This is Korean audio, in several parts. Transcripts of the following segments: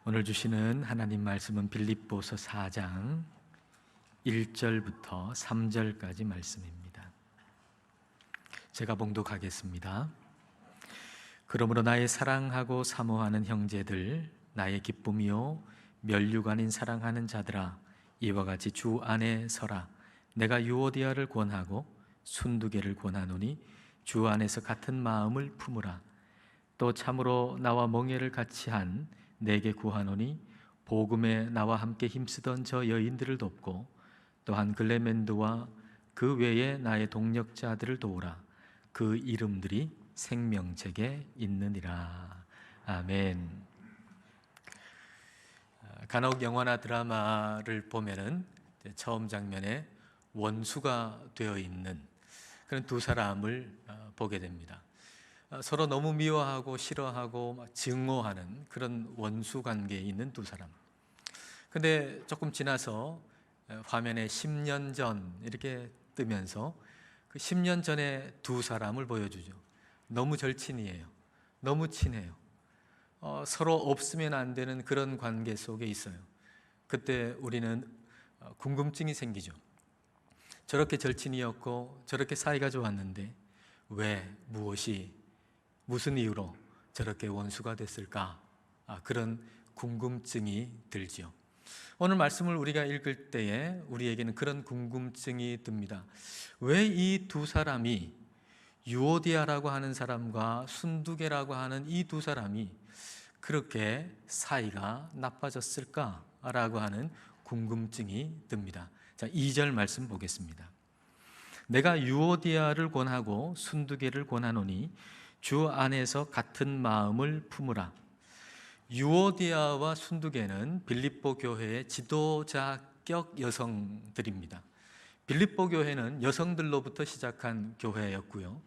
오늘 주시는 하나님 말씀은 빌립보서 4장 1절부터 3절까지 말씀입니다. 제가 봉독하겠습니다. 그러므로 나의 사랑하고 사모하는 형제들, 나의 기쁨이요 면류관인 사랑하는 자들아, 이와 같이 주 안에 서라. 내가 유오디아를 권하고 순두개를 권하노니 주 안에서 같은 마음을 품으라. 또 참으로 나와 멍에를 같이 한 내게 구하노니 복음에 나와 함께 힘쓰던 저 여인들을 돕고 또한 글레멘드와 그 외에 나의 동력자들을 도우라. 그 이름들이 생명책에 있느니라. 아멘. 간혹 영화나 드라마를 보면은 처음 장면에 원수가 되어 있는 그런 두 사람을 보게 됩니다. 서로 너무 미워하고 싫어하고 증오하는 그런 원수 관계에 있는 두 사람. 근데 조금 지나서 화면에 10년 전 이렇게 뜨면서 그 10년 전에 두 사람을 보여주죠. 너무 절친이에요. 너무 친해요. 서로 없으면 안 되는 그런 관계 속에 있어요. 그때 우리는 궁금증이 생기죠. 저렇게 절친이었고 저렇게 사이가 좋았는데 왜, 무슨 이유로 저렇게 원수가 됐을까? 그런 궁금증이 들죠. 오늘 말씀을 우리가 읽을 때에 우리에게는 그런 궁금증이 듭니다. 왜 이 두 사람이, 유오디아라고 하는 사람과 순두개라고 하는 이 두 사람이 그렇게 사이가 나빠졌을까라고 하는 궁금증이 듭니다. 자, 2절 말씀 보겠습니다. 내가 유오디아를 권하고 순두개를 권하노니 주 안에서 같은 마음을 품으라. 유오디아와 순두개는 빌립보 교회의 지도자격 여성들입니다. 빌립보 교회는 여성들로부터 시작한 교회였고요.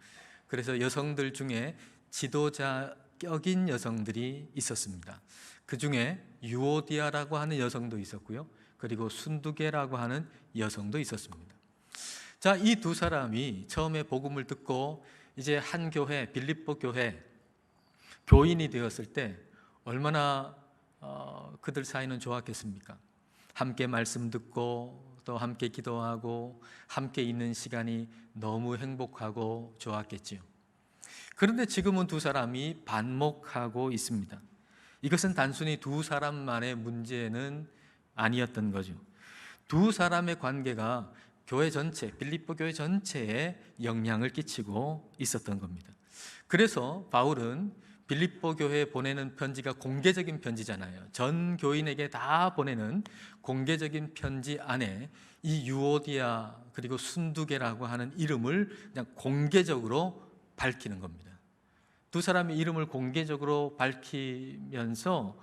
그래서 여성들 중에 지도자격인 여성들이 있었습니다. 그 중에 유오디아라고 하는 여성도 있었고요. 그리고 순두개라고 하는 여성도 있었습니다. 자, 이 두 사람이 처음에 복음을 듣고 이제 한 교회, 빌립보 교회 교인이 되었을 때 얼마나 그들 사이는 좋았겠습니까? 함께 말씀 듣고 또 함께 기도하고 함께 있는 시간이 너무 행복하고 좋았겠지요. 그런데 지금은 두 사람이 반목하고 있습니다. 이것은 단순히 두 사람만의 문제는 아니었던 거죠. 두 사람의 관계가 교회 전체, 빌립보 교회 전체에 영향을 끼치고 있었던 겁니다. 그래서 바울은 빌립보 교회에 보내는 편지가 공개적인 편지잖아요. 전 교인에게 다 보내는 공개적인 편지 안에 이 유오디아 그리고 순두개라고 하는 이름을 그냥 공개적으로 밝히는 겁니다. 두 사람의 이름을 공개적으로 밝히면서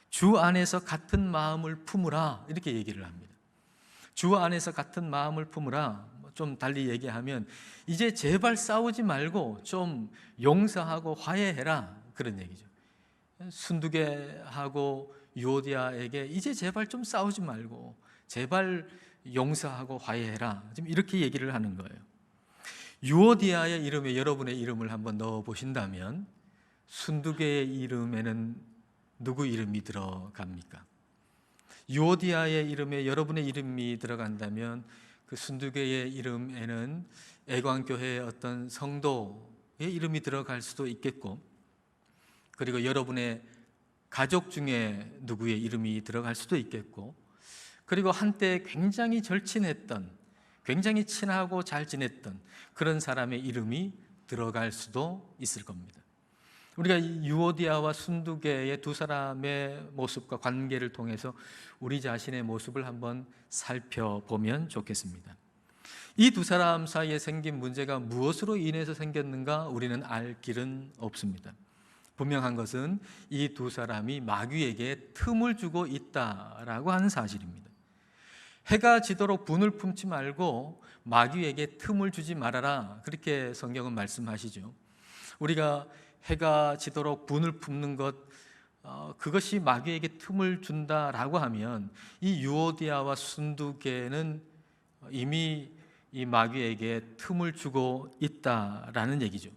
주 안에서 같은 마음을 품으라 이렇게 얘기를 합니다. 주 안에서 같은 마음을 품으라. 좀 달리 얘기하면 이제 제발 싸우지 말고 좀 용서하고 화해해라 그런 얘기죠. 순두개하고 유오디아에게 이제 제발 좀 싸우지 말고 제발 용서하고 화해해라, 지금 이렇게 얘기를 하는 거예요. 유오디아의 이름에 여러분의 이름을 한번 넣어 보신다면 순두개의 이름에는 누구 이름이 들어갑니까? 유오디아의 이름에 여러분의 이름이 들어간다면 그 순두개의 이름에는 애광교회의 어떤 성도의 이름이 들어갈 수도 있겠고, 그리고 여러분의 가족 중에 누구의 이름이 들어갈 수도 있겠고, 그리고 한때 굉장히 절친했던, 굉장히 친하고 잘 지냈던 그런 사람의 이름이 들어갈 수도 있을 겁니다. 우리가 유오디아와 순두개의 두 사람의 모습과 관계를 통해서 우리 자신의 모습을 한번 살펴보면 좋겠습니다. 이 두 사람 사이에 생긴 문제가 무엇으로 인해서 생겼는가 우리는 알 길은 없습니다. 분명한 것은 이 두 사람이 마귀에게 틈을 주고 있다라고 하는 사실입니다. 해가 지도록 분을 품지 말고 마귀에게 틈을 주지 말아라, 그렇게 성경은 말씀하시죠. 우리가 해가 지도록 분을 품는 것, 그것이 마귀에게 틈을 준다라고 하면 이 유오디아와 순두개는 이미 이 마귀에게 틈을 주고 있다라는 얘기죠.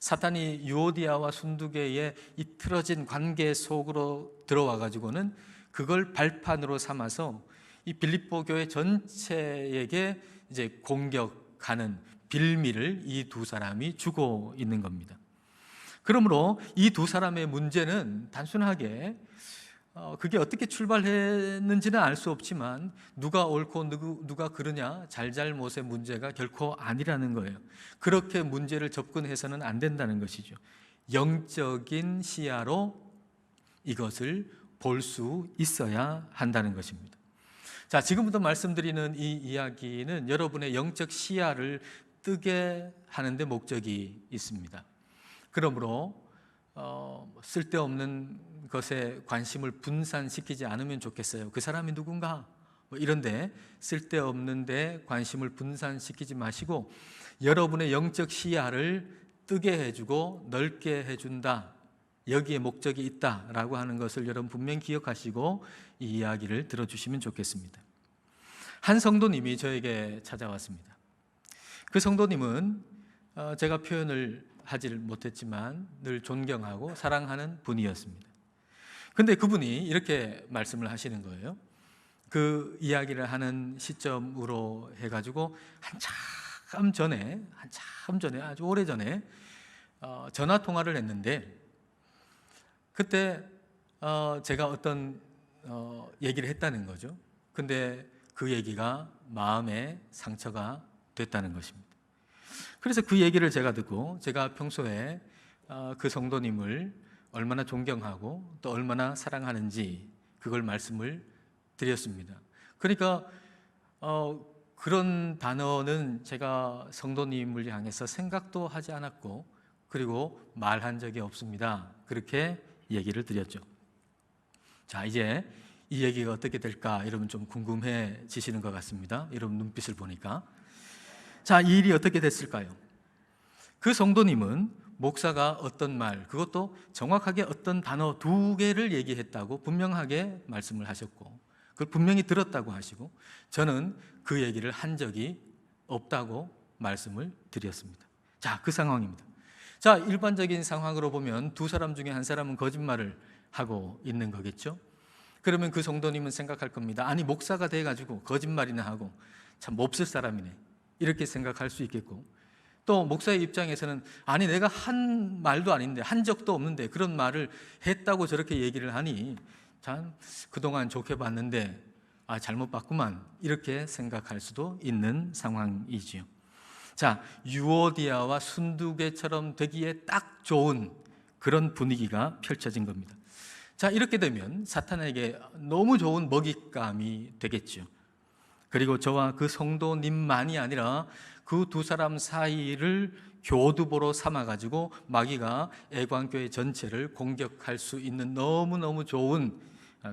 사탄이 유오디아와 순두개의 이 틀어진 관계 속으로 들어와 가지고는 그걸 발판으로 삼아서 이 빌립보 교회 전체에게 이제 공격하는 빌미를 이 두 사람이 주고 있는 겁니다. 그러므로 이 두 사람의 문제는 단순하게 그게 어떻게 출발했는지는 알 수 없지만 누가 옳고 누가 그르냐 잘잘못의 문제가 결코 아니라는 거예요. 그렇게 문제를 접근해서는 안 된다는 것이죠. 영적인 시야로 이것을 볼 수 있어야 한다는 것입니다. 자, 지금부터 말씀드리는 이 이야기는 여러분의 영적 시야를 뜨게 하는 데 목적이 있습니다. 그러므로 쓸데없는 것에 관심을 분산시키지 않으면 좋겠어요. 그 사람이 누군가 이런데 쓸데없는 데 관심을 분산시키지 마시고 여러분의 영적 시야를 뜨게 해주고 넓게 해준다, 여기에 목적이 있다라고 하는 것을 여러분 분명히 기억하시고 이 이야기를 들어주시면 좋겠습니다. 한 성도님이 저에게 찾아왔습니다. 그 성도님은 제가 표현을 하지를 못했지만 늘 존경하고 사랑하는 분이었습니다. 근데 그분이 이렇게 말씀을 하시는 거예요. 그 이야기를 하는 시점으로 해가지고 한참 전에 아주 오래전에 전화 통화를 했는데 그때 제가 어떤 얘기를 했다는 거죠. 근데 그 얘기가 마음에 상처가 됐다는 것입니다. 그래서 그 얘기를 제가 듣고 제가 평소에 그 성도님을 얼마나 존경하고 또 얼마나 사랑하는지 그걸 말씀을 드렸습니다. 그러니까 그런 단어는 제가 성도님을 향해서 생각도 하지 않았고 그리고 말한 적이 없습니다. 그렇게 얘기를 드렸죠. 자, 이제 이 얘기가 어떻게 될까 여러분 좀 궁금해지시는 것 같습니다. 여러분 눈빛을 보니까. 자, 이 일이 어떻게 됐을까요? 그 성도님은 목사가 어떤 말, 그것도 정확하게 어떤 단어 2개를 얘기했다고 분명하게 말씀을 하셨고 그걸 분명히 들었다고 하시고 저는 그 얘기를 한 적이 없다고 말씀을 드렸습니다. 자, 그 상황입니다. 자, 일반적인 상황으로 보면 두 사람 중에 한 사람은 거짓말을 하고 있는 거겠죠. 그러면 그 성도님은 생각할 겁니다. 아니, 목사가 돼가지고 거짓말이나 하고 참 몹쓸 사람이네, 이렇게 생각할 수 있겠고, 또 목사의 입장에서는 아니, 내가 한 말도 아닌데, 한 적도 없는데 그런 말을 했다고 저렇게 얘기를 하니 참 그동안 좋게 봤는데 잘못 봤구만, 이렇게 생각할 수도 있는 상황이지요. 자, 유오디아와 순두개처럼 되기에 딱 좋은 그런 분위기가 펼쳐진 겁니다. 자, 이렇게 되면 사탄에게 너무 좋은 먹잇감이 되겠죠. 그리고 저와 그 성도님만이 아니라 그 두 사람 사이를 교두보로 삼아가지고 마귀가 애광교회 전체를 공격할 수 있는 너무너무 좋은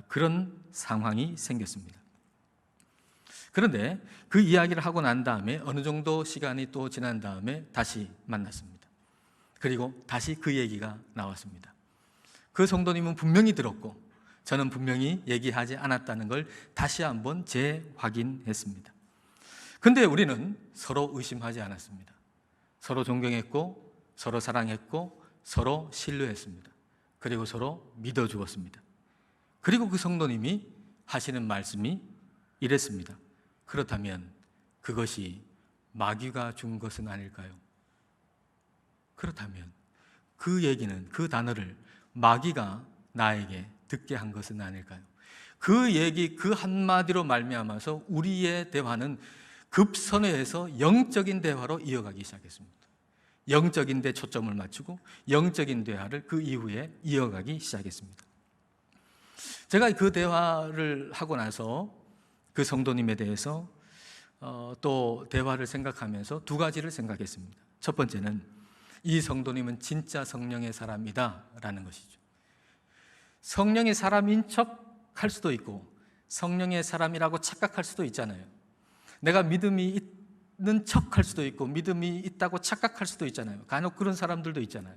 그런 상황이 생겼습니다. 그런데 그 이야기를 하고 난 다음에 어느 정도 시간이 또 지난 다음에 다시 만났습니다. 그리고 다시 그 얘기가 나왔습니다. 그 성도님은 분명히 들었고 저는 분명히 얘기하지 않았다는 걸 다시 한번 재확인했습니다. 근데 우리는 서로 의심하지 않았습니다. 서로 존경했고 서로 사랑했고 서로 신뢰했습니다. 그리고 서로 믿어주었습니다. 그리고 그 성도님이 하시는 말씀이 이랬습니다. 그렇다면 그것이 마귀가 준 것은 아닐까요? 그렇다면 그 얘기는, 그 단어를 마귀가 나에게 듣게 한 것은 아닐까요? 그 얘기 그 한마디로 말미암아서 우리의 대화는 급선회해서 영적인 대화로 이어가기 시작했습니다. 영적인 데 초점을 맞추고 영적인 대화를 그 이후에 이어가기 시작했습니다. 제가 그 대화를 하고 나서 그 성도님에 대해서 또 대화를 생각하면서 2가지를 생각했습니다. 첫 번째는 이 성도님은 진짜 성령의 사람이다 라는 것이죠. 성령의 사람인 척 할 수도 있고 성령의 사람이라고 착각할 수도 있잖아요. 내가 믿음이 있는 척 할 수도 있고 믿음이 있다고 착각할 수도 있잖아요. 간혹 그런 사람들도 있잖아요.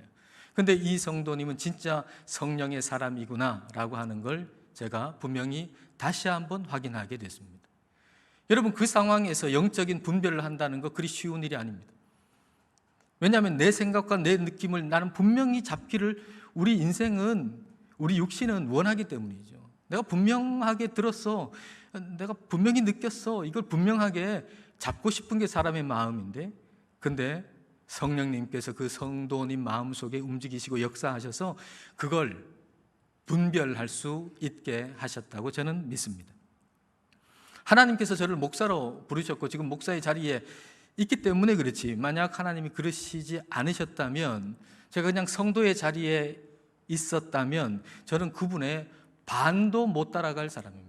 근데 이 성도님은 진짜 성령의 사람이구나 라고 하는 걸 제가 분명히 다시 한번 확인하게 됐습니다. 여러분, 그 상황에서 영적인 분별을 한다는 거 그리 쉬운 일이 아닙니다. 왜냐하면 내 생각과 내 느낌을 나는 분명히 잡기를 우리 인생은, 우리 육신은 원하기 때문이죠. 내가 분명하게 들었어, 내가 분명히 느꼈어, 이걸 분명하게 잡고 싶은 게 사람의 마음인데, 근데 성령님께서 그 성도님 마음속에 움직이시고 역사하셔서 그걸 분별할 수 있게 하셨다고 저는 믿습니다. 하나님께서 저를 목사로 부르셨고 지금 목사의 자리에 있기 때문에 그렇지, 만약 하나님이 그러시지 않으셨다면, 제가 그냥 성도의 자리에 있었다면 저는 그분의 반도 못 따라갈 사람입니다.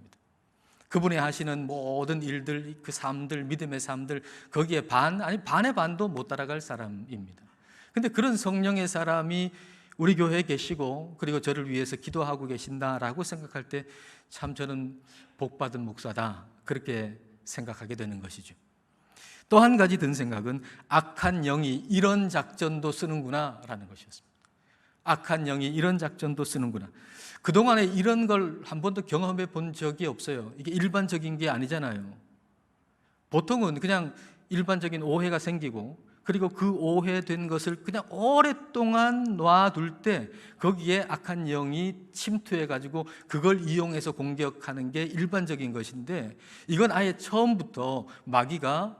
그분이 하시는 모든 일들, 그 삶들, 믿음의 삶들, 거기에 반의 반도 못 따라갈 사람입니다. 근데 그런 성령의 사람이 우리 교회에 계시고 그리고 저를 위해서 기도하고 계신다라고 생각할 때 참 저는 복받은 목사다, 그렇게 생각하게 되는 것이죠. 또 한 가지 든 생각은 악한 영이 이런 작전도 쓰는구나 라는 것이었습니다. 악한 영이 이런 작전도 쓰는구나. 그동안에 이런 걸 한 번도 경험해 본 적이 없어요. 이게 일반적인 게 아니잖아요. 보통은 그냥 일반적인 오해가 생기고 그리고 그 오해된 것을 그냥 오랫동안 놔둘 때 거기에 악한 영이 침투해가지고 그걸 이용해서 공격하는 게 일반적인 것인데, 이건 아예 처음부터 마귀가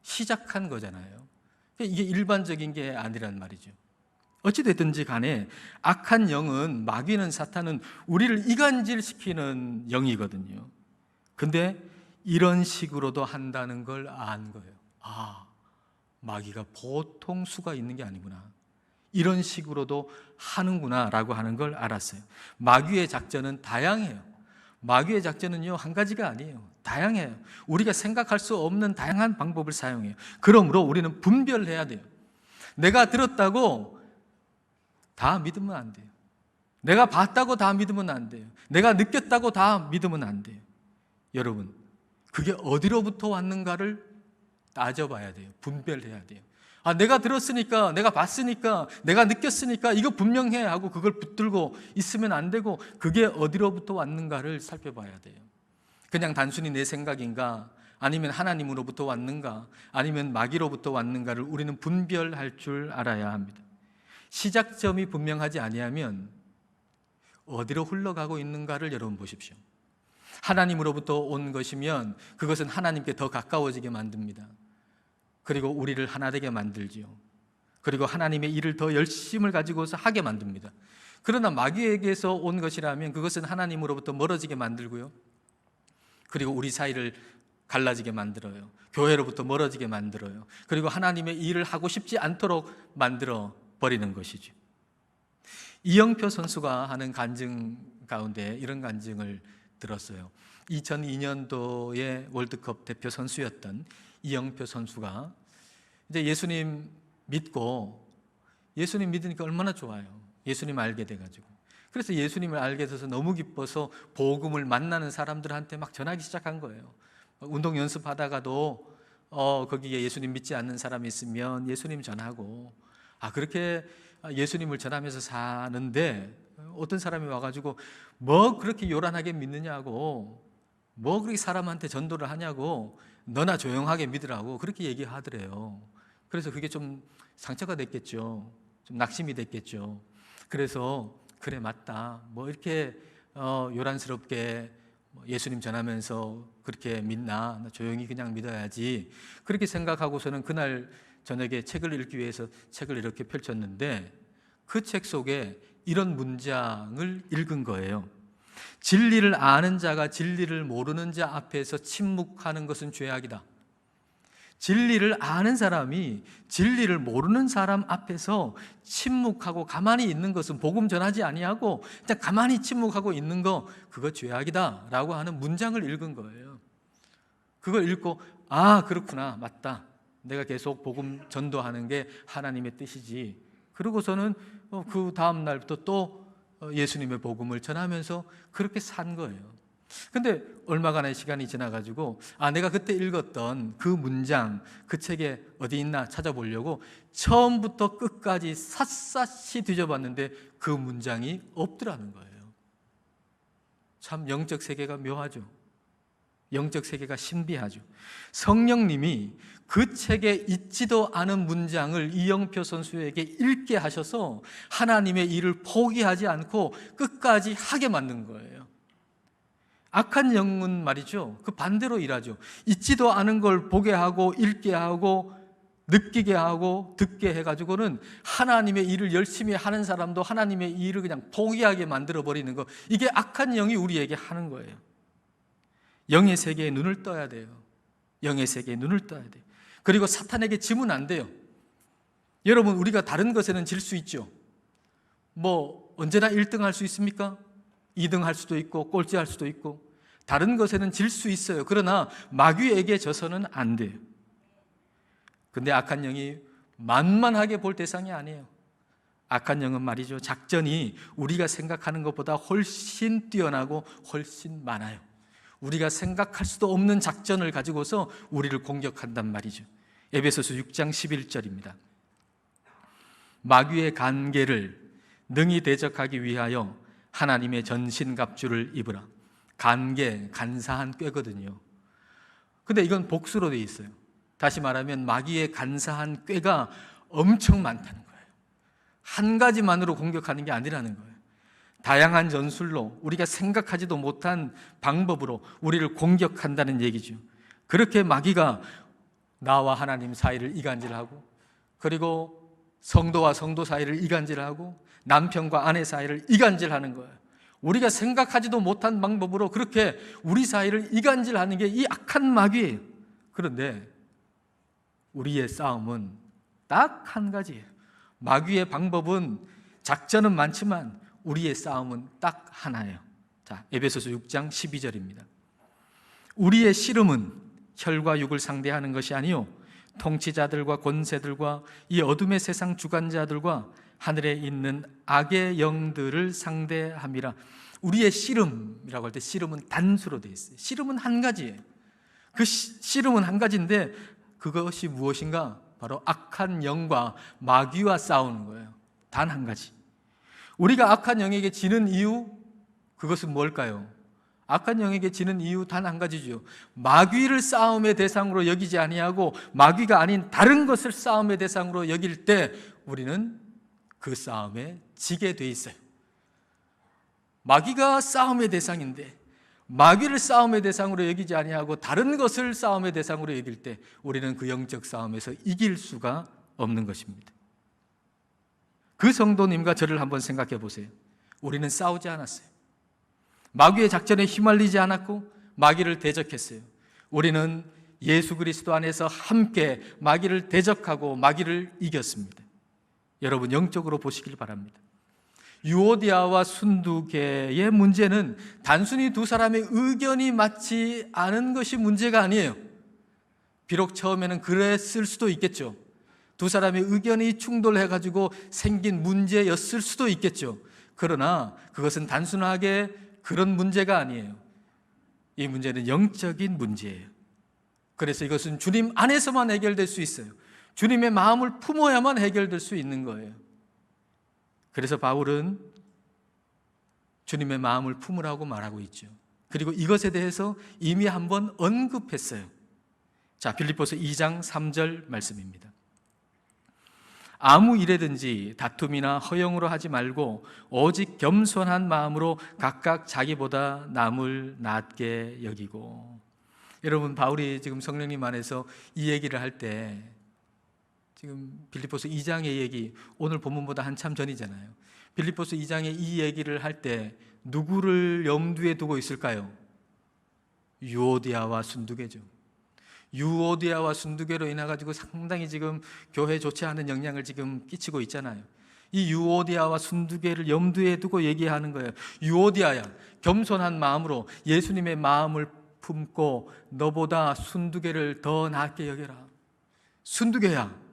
시작한 거잖아요. 이게 일반적인 게 아니란 말이죠. 어찌됐든지 간에 악한 영은, 마귀는, 사탄은 우리를 이간질시키는 영이거든요. 근데 이런 식으로도 한다는 걸 안 거예요. 마귀가 보통 수가 있는 게 아니구나, 이런 식으로도 하는구나 라고 하는 걸 알았어요. 마귀의 작전은 다양해요. 마귀의 작전은요, 한 가지가 아니에요. 다양해요. 우리가 생각할 수 없는 다양한 방법을 사용해요. 그러므로 우리는 분별해야 돼요. 내가 들었다고 다 믿으면 안 돼요. 내가 봤다고 다 믿으면 안 돼요. 내가 느꼈다고 다 믿으면 안 돼요. 여러분, 그게 어디로부터 왔는가를 따져봐야 돼요. 분별해야 돼요. 내가 들었으니까, 내가 봤으니까, 내가 느꼈으니까 이거 분명해 하고 그걸 붙들고 있으면 안 되고, 그게 어디로부터 왔는가를 살펴봐야 돼요. 그냥 단순히 내 생각인가, 아니면 하나님으로부터 왔는가, 아니면 마귀로부터 왔는가를 우리는 분별할 줄 알아야 합니다. 시작점이 분명하지 아니하면 어디로 흘러가고 있는가를 여러분 보십시오. 하나님으로부터 온 것이면 그것은 하나님께 더 가까워지게 만듭니다. 그리고 우리를 하나 되게 만들지요. 그리고 하나님의 일을 더 열심을 가지고서 하게 만듭니다. 그러나 마귀에게서 온 것이라면 그것은 하나님으로부터 멀어지게 만들고요, 그리고 우리 사이를 갈라지게 만들어요. 교회로부터 멀어지게 만들어요. 그리고 하나님의 일을 하고 싶지 않도록 만들어 버리는 것이죠. 이영표 선수가 하는 간증 가운데 이런 간증을 들었어요. 2002년도에 월드컵 대표 선수였던 이영표 선수가 이제 예수님 믿으니까 얼마나 좋아요. 예수님 알게 돼가지고. 그래서 예수님을 알게 돼서 너무 기뻐서 복음을 만나는 사람들한테 막 전하기 시작한 거예요. 운동 연습하다가도 거기에 예수님 믿지 않는 사람이 있으면 예수님 전하고, 그렇게 예수님을 전하면서 사는데 어떤 사람이 와가지고 뭐 그렇게 요란하게 믿느냐고, 뭐 그렇게 사람한테 전도를 하냐고, 너나 조용하게 믿으라고 그렇게 얘기하더래요. 그래서 그게 좀 상처가 됐겠죠. 좀 낙심이 됐겠죠. 그래서 그래 맞다, 뭐 이렇게 요란스럽게 예수님 전하면서 그렇게 믿나, 나 조용히 그냥 믿어야지, 그렇게 생각하고서는 그날 저녁에 책을 읽기 위해서 책을 이렇게 펼쳤는데 그 책 속에 이런 문장을 읽은 거예요. 진리를 아는 자가 진리를 모르는 자 앞에서 침묵하는 것은 죄악이다. 진리를 아는 사람이 진리를 모르는 사람 앞에서 침묵하고 가만히 있는 것은, 복음 전하지 아니하고 그냥 가만히 침묵하고 있는 거, 그거 죄악이다 라고 하는 문장을 읽은 거예요. 그걸 읽고 그렇구나, 맞다, 내가 계속 복음 전도하는 게 하나님의 뜻이지. 그러고서는 그 다음 날부터 또 예수님의 복음을 전하면서 그렇게 산 거예요. 근데 얼마간의 시간이 지나가지고 내가 그때 읽었던 그 문장, 그 책에 어디 있나 찾아보려고 처음부터 끝까지 샅샅이 뒤져봤는데 그 문장이 없더라는 거예요. 참 영적 세계가 묘하죠. 영적 세계가 신비하죠. 성령님이 그 책에 있지도 않은 문장을 이영표 선수에게 읽게 하셔서 하나님의 일을 포기하지 않고 끝까지 하게 만든 거예요. 악한 영은 말이죠, 그 반대로 일하죠. 있지도 않은 걸 보게 하고 읽게 하고 느끼게 하고 듣게 해가지고는 하나님의 일을 열심히 하는 사람도 하나님의 일을 그냥 포기하게 만들어버리는 거, 이게 악한 영이 우리에게 하는 거예요. 영의 세계에 눈을 떠야 돼요. 영의 세계에 눈을 떠야 돼요. 그리고 사탄에게 지면 안 돼요. 여러분, 우리가 다른 것에는 질 수 있죠. 뭐 언제나 1등 할 수 있습니까? 2등 할 수도 있고 꼴찌 할 수도 있고 다른 것에는 질 수 있어요. 그러나 마귀에게 져서는 안 돼요. 근데 악한 영이 만만하게 볼 대상이 아니에요. 악한 영은 말이죠, 작전이 우리가 생각하는 것보다 훨씬 뛰어나고 훨씬 많아요. 우리가 생각할 수도 없는 작전을 가지고서 우리를 공격한단 말이죠. 에베소서 6장 11절입니다. 마귀의 간계를 능히 대적하기 위하여 하나님의 전신갑주를 입으라. 간계, 간사한 꾀거든요. 근데 이건 복수로 되어 있어요. 다시 말하면 마귀의 간사한 꾀가 엄청 많다는 거예요. 한 가지만으로 공격하는 게 아니라는 거예요. 다양한 전술로 우리가 생각하지도 못한 방법으로 우리를 공격한다는 얘기죠. 그렇게 마귀가 나와 하나님 사이를 이간질하고, 그리고 성도와 성도 사이를 이간질하고, 남편과 아내 사이를 이간질하는 거예요. 우리가 생각하지도 못한 방법으로 그렇게 우리 사이를 이간질하는 게 이 악한 마귀예요. 그런데 우리의 싸움은 딱 한 가지예요. 마귀의 방법은, 작전은 많지만 우리의 싸움은 딱 하나예요. 자, 에베소서 6장 12절입니다. 우리의 씨름은 혈과 육을 상대하는 것이 아니요 통치자들과 권세들과 이 어둠의 세상 주관자들과 하늘에 있는 악의 영들을 상대함이라. 우리의 씨름이라고 할 때 씨름은 단수로 되어 있어요. 씨름은 한 가지예요. 그 씨름은 한 가지인데 그것이 무엇인가? 바로 악한 영과 마귀와 싸우는 거예요. 단 한 가지. 우리가 악한 영에게 지는 이유, 그것은 뭘까요? 악한 영에게 지는 이유 단 한 가지죠. 마귀를 싸움의 대상으로 여기지 아니하고 마귀가 아닌 다른 것을 싸움의 대상으로 여길 때 우리는 그 싸움에 지게 돼 있어요. 마귀가 싸움의 대상인데 마귀를 싸움의 대상으로 여기지 아니하고 다른 것을 싸움의 대상으로 여길 때 우리는 그 영적 싸움에서 이길 수가 없는 것입니다. 그 성도님과 저를 한번 생각해 보세요. 우리는 싸우지 않았어요. 마귀의 작전에 휘말리지 않았고 마귀를 대적했어요. 우리는 예수 그리스도 안에서 함께 마귀를 대적하고 마귀를 이겼습니다. 여러분, 영적으로 보시길 바랍니다. 유오디아와 순두개의 문제는 단순히 두 사람의 의견이 맞지 않은 것이 문제가 아니에요. 비록 처음에는 그랬을 수도 있겠죠. 두 사람의 의견이 충돌해가지고 생긴 문제였을 수도 있겠죠. 그러나 그것은 단순하게 그런 문제가 아니에요. 이 문제는 영적인 문제예요. 그래서 이것은 주님 안에서만 해결될 수 있어요. 주님의 마음을 품어야만 해결될 수 있는 거예요. 그래서 바울은 주님의 마음을 품으라고 말하고 있죠. 그리고 이것에 대해서 이미 한번 언급했어요. 자, 빌립보서 2장 3절 말씀입니다. 아무 일에든지 다툼이나 허영으로 하지 말고 오직 겸손한 마음으로 각각 자기보다 남을 낮게 여기고. 여러분, 바울이 지금 성령님 안에서 이 얘기를 할 때, 지금 빌립보서 2장의 얘기, 오늘 본문보다 한참 전이잖아요. 빌립보서 2장의 이 얘기를 할 때 누구를 염두에 두고 있을까요? 유오디아와 순두개죠. 유오디아와 순두개로 인해 가지고 상당히 지금 교회에 좋지 않은 영향을 지금 끼치고 있잖아요. 이 유오디아와 순두개를 염두에 두고 얘기하는 거예요. 유오디아야, 겸손한 마음으로 예수님의 마음을 품고 너보다 순두개를 더 낫게 여겨라. 순두개야,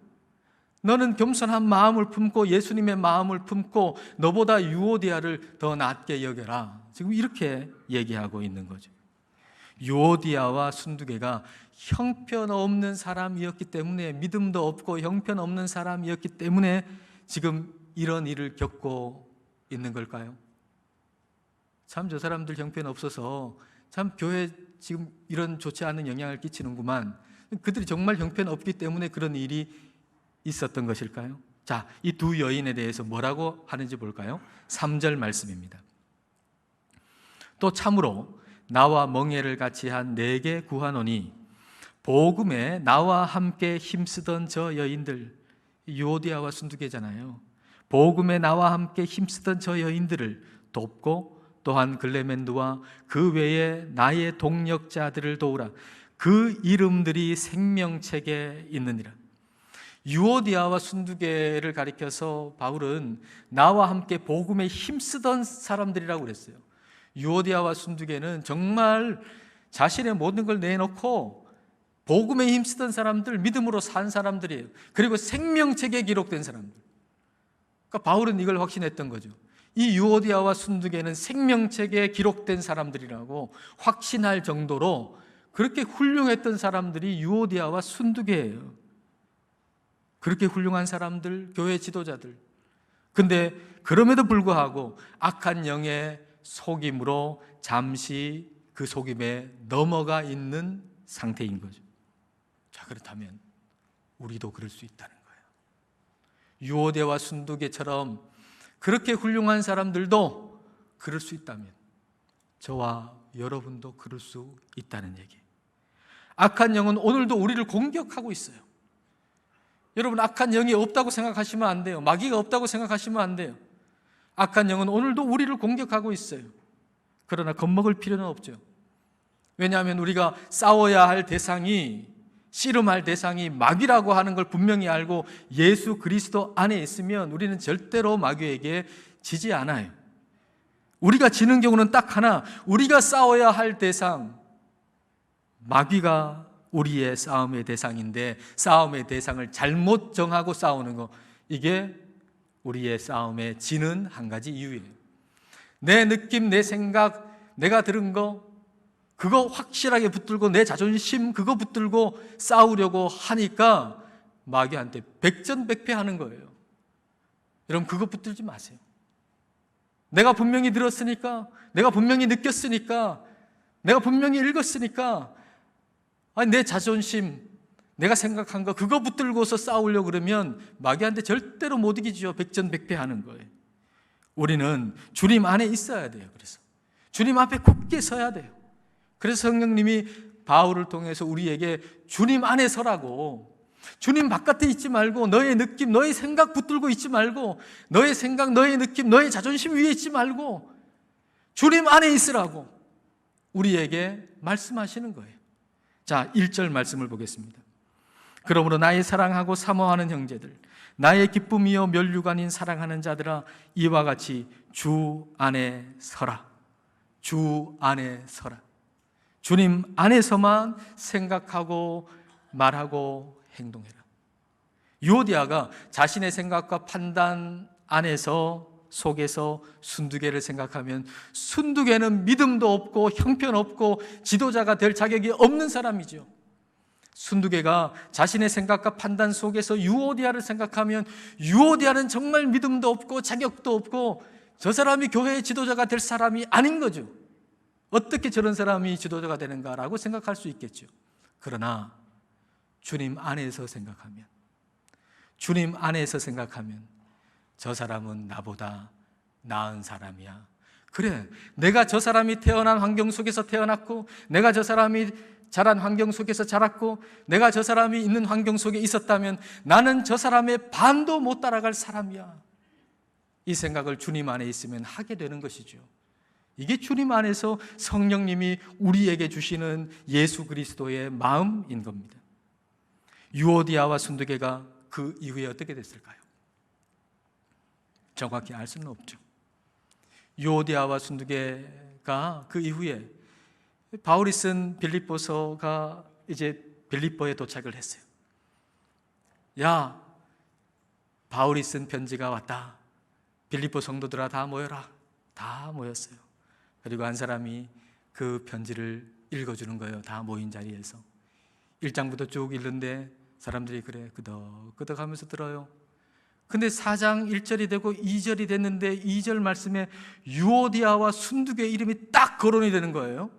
너는 겸손한 마음을 품고 예수님의 마음을 품고 너보다 유오디아를 더 낫게 여겨라. 지금 이렇게 얘기하고 있는 거죠. 유오디아와 순두개가 형편없는 사람이었기 때문에, 믿음도 없고 형편없는 사람이었기 때문에 지금 이런 일을 겪고 있는 걸까요? 참 저 사람들 형편없어서 참 교회 지금 이런 좋지 않은 영향을 끼치는구만. 그들이 정말 형편없기 때문에 그런 일이 있었던 것일까요? 자, 이 두 여인에 대해서 뭐라고 하는지 볼까요? 3절 말씀입니다. 또 참으로 나와 멍에를 같이 한 내게 구하노니 복음에 나와 함께 힘쓰던 저 여인들, 유오디아와 순두계잖아요. 복음에 나와 함께 힘쓰던 저 여인들을 돕고 또한 글레멘드와 그 외에 나의 동력자들을 도우라. 그 이름들이 생명책에 있느니라. 유오디아와 순두계를 가리켜서 바울은 나와 함께 복음에 힘쓰던 사람들이라고 그랬어요. 유오디아와 순두계는 정말 자신의 모든 걸 내놓고 복음에 힘쓰던 사람들, 믿음으로 산 사람들이에요. 그리고 생명책에 기록된 사람들. 그러니까 바울은 이걸 확신했던 거죠. 이 유오디아와 순두계는 생명책에 기록된 사람들이라고 확신할 정도로 그렇게 훌륭했던 사람들이 유오디아와 순두계예요. 그렇게 훌륭한 사람들, 교회 지도자들. 근데 그럼에도 불구하고 악한 영의 속임으로 잠시 그 속임에 넘어가 있는 상태인 거죠. 자, 그렇다면 우리도 그럴 수 있다는 거예요. 유오디아와 순두계처럼 그렇게 훌륭한 사람들도 그럴 수 있다면 저와 여러분도 그럴 수 있다는 얘기. 악한 영은 오늘도 우리를 공격하고 있어요. 여러분, 악한 영이 없다고 생각하시면 안 돼요. 마귀가 없다고 생각하시면 안 돼요. 악한 영은 오늘도 우리를 공격하고 있어요. 그러나 겁먹을 필요는 없죠. 왜냐하면 우리가 싸워야 할 대상이, 씨름할 대상이 마귀라고 하는 걸 분명히 알고 예수 그리스도 안에 있으면 우리는 절대로 마귀에게 지지 않아요. 우리가 지는 경우는 딱 하나, 우리가 싸워야 할 대상, 마귀가 우리의 싸움의 대상인데 싸움의 대상을 잘못 정하고 싸우는 거, 이게 우리의 싸움에 지는 한 가지 이유예요. 내 느낌, 내 생각, 내가 들은 거, 그거 확실하게 붙들고 내 자존심 그거 붙들고 싸우려고 하니까 마귀한테 백전백패하는 거예요. 여러분, 그거 붙들지 마세요. 내가 분명히 들었으니까, 내가 분명히 느꼈으니까, 내가 분명히 읽었으니까, 아니, 내 자존심, 내가 생각한 거 그거 붙들고서 싸우려고 그러면 마귀한테 절대로 못 이기죠. 백전백패하는 거예요. 우리는 주님 안에 있어야 돼요. 그래서 주님 앞에 굳게 서야 돼요. 그래서 성령님이 바울을 통해서 우리에게 주님 안에 서라고, 주님 바깥에 있지 말고 너의 느낌, 너의 생각 붙들고 있지 말고, 너의 생각, 너의 느낌, 너의 자존심 위에 있지 말고 주님 안에 있으라고 우리에게 말씀하시는 거예요. 자, 1절 말씀을 보겠습니다. 그러므로 나의 사랑하고 사모하는 형제들, 나의 기쁨이요 면류관인 사랑하는 자들아, 이와 같이 주 안에 서라. 주 안에 서라. 주님 안에서만 생각하고 말하고 행동해라. 유오디아가 자신의 생각과 판단 안에서, 속에서 순두계를 생각하면 순두계는 믿음도 없고 형편없고 지도자가 될 자격이 없는 사람이죠. 순두계가 자신의 생각과 판단 속에서 유오디아를 생각하면 유오디아는 정말 믿음도 없고 자격도 없고 저 사람이 교회의 지도자가 될 사람이 아닌 거죠. 어떻게 저런 사람이 지도자가 되는가라고 생각할 수 있겠죠. 그러나 주님 안에서 생각하면, 주님 안에서 생각하면 저 사람은 나보다 나은 사람이야. 그래, 내가 저 사람이 태어난 환경 속에서 태어났고, 내가 저 사람이 자란 환경 속에서 자랐고, 내가 저 사람이 있는 환경 속에 있었다면 나는 저 사람의 반도 못 따라갈 사람이야. 이 생각을 주님 안에 있으면 하게 되는 것이죠. 이게 주님 안에서 성령님이 우리에게 주시는 예수 그리스도의 마음인 겁니다. 유오디아와 순두계가 그 이후에 어떻게 됐을까요? 정확히 알 수는 없죠. 유오디아와 순두계가 그 이후에 바울이 쓴 빌립보서가 이제 빌립보에 도착을 했어요. 야, 바울이 쓴 편지가 왔다. 빌립보 성도들아 다 모여라. 다 모였어요. 그리고 한 사람이 그 편지를 읽어주는 거예요. 다 모인 자리에서 1장부터 쭉 읽는데 사람들이 그래 끄덕끄덕 하면서 들어요. 근데 4장 1절이 되고 2절이 됐는데 2절 말씀에 유오디아와 순두계 이름이 딱 거론이 되는 거예요.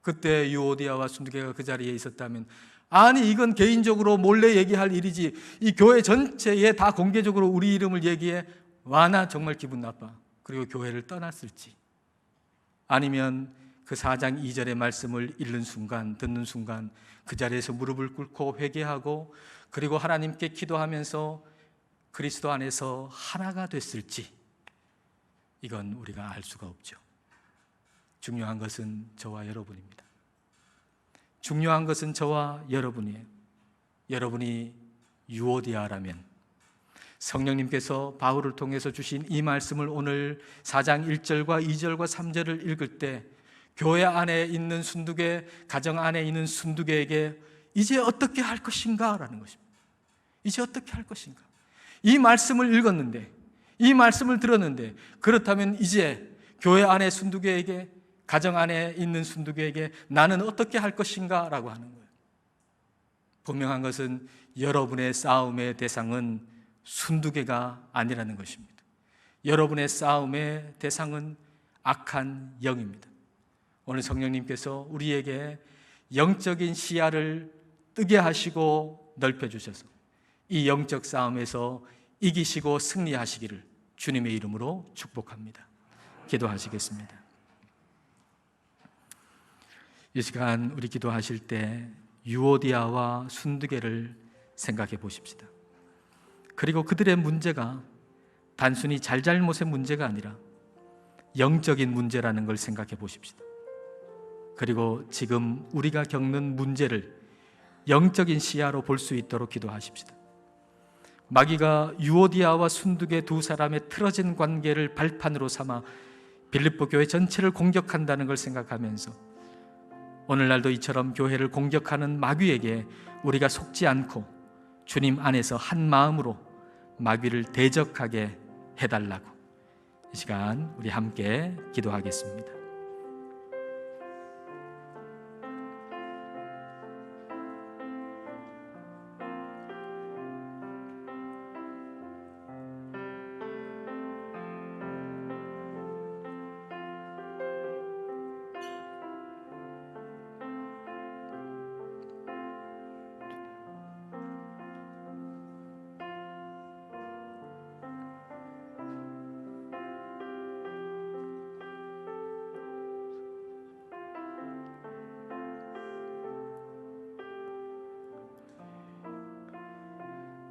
그때 유오디아와 순두개가 그 자리에 있었다면, 아니 이건 개인적으로 몰래 얘기할 일이지 이 교회 전체에 다 공개적으로 우리 이름을 얘기해, 와 나 정말 기분 나빠. 그리고 교회를 떠났을지, 아니면 그 4장 2절의 말씀을 읽는 순간, 듣는 순간 그 자리에서 무릎을 꿇고 회개하고 그리고 하나님께 기도하면서 그리스도 안에서 하나가 됐을지, 이건 우리가 알 수가 없죠. 중요한 것은 저와 여러분입니다. 중요한 것은 저와 여러분이에요. 여러분이 유오디아라면 성령님께서 바울을 통해서 주신 이 말씀을 오늘 4장 1절과 2절과 3절을 읽을 때 교회 안에 있는 순두개, 가정 안에 있는 순두개에게 이제 어떻게 할 것인가 라는 것입니다. 이제 어떻게 할 것인가. 이 말씀을 읽었는데, 이 말씀을 들었는데, 그렇다면 이제 교회 안에 순두개에게, 가정 안에 있는 순두개에게 나는 어떻게 할 것인가 라고 하는 거예요. 분명한 것은 여러분의 싸움의 대상은 순두개가 아니라는 것입니다. 여러분의 싸움의 대상은 악한 영입니다. 오늘 성령님께서 우리에게 영적인 시야를 뜨게 하시고 넓혀주셔서 이 영적 싸움에서 이기시고 승리하시기를 주님의 이름으로 축복합니다. 기도하시겠습니다. 이 시간 우리 기도하실 때 유오디아와 순두개를 생각해 보십시다. 그리고 그들의 문제가 단순히 잘잘못의 문제가 아니라 영적인 문제라는 걸 생각해 보십시다. 그리고 지금 우리가 겪는 문제를 영적인 시야로 볼 수 있도록 기도하십시다. 마귀가 유오디아와 순두개 두 사람의 틀어진 관계를 발판으로 삼아 빌립보 교회 전체를 공격한다는 걸 생각하면서 오늘날도 이처럼 교회를 공격하는 마귀에게 우리가 속지 않고 주님 안에서 한 마음으로 마귀를 대적하게 해달라고 이 시간 우리 함께 기도하겠습니다.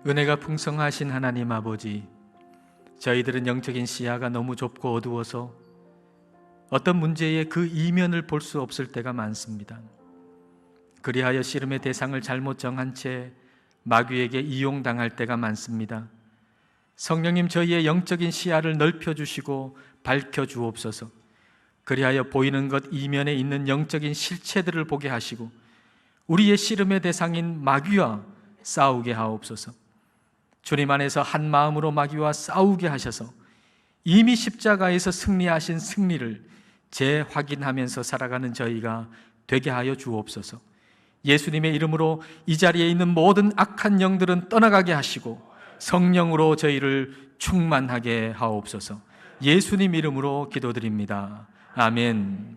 은혜가 풍성하신 하나님 아버지, 저희들은 영적인 시야가 너무 좁고 어두워서 어떤 문제의 그 이면을 볼 수 없을 때가 많습니다. 그리하여 씨름의 대상을 잘못 정한 채 마귀에게 이용당할 때가 많습니다. 성령님, 저희의 영적인 시야를 넓혀주시고 밝혀주옵소서. 그리하여 보이는 것 이면에 있는 영적인 실체들을 보게 하시고 우리의 씨름의 대상인 마귀와 싸우게 하옵소서. 주님 안에서 한 마음으로 마귀와 싸우게 하셔서 이미 십자가에서 승리하신 승리를 재확인하면서 살아가는 저희가 되게 하여 주옵소서. 예수님의 이름으로 이 자리에 있는 모든 악한 영들은 떠나가게 하시고 성령으로 저희를 충만하게 하옵소서. 예수님 이름으로 기도드립니다. 아멘.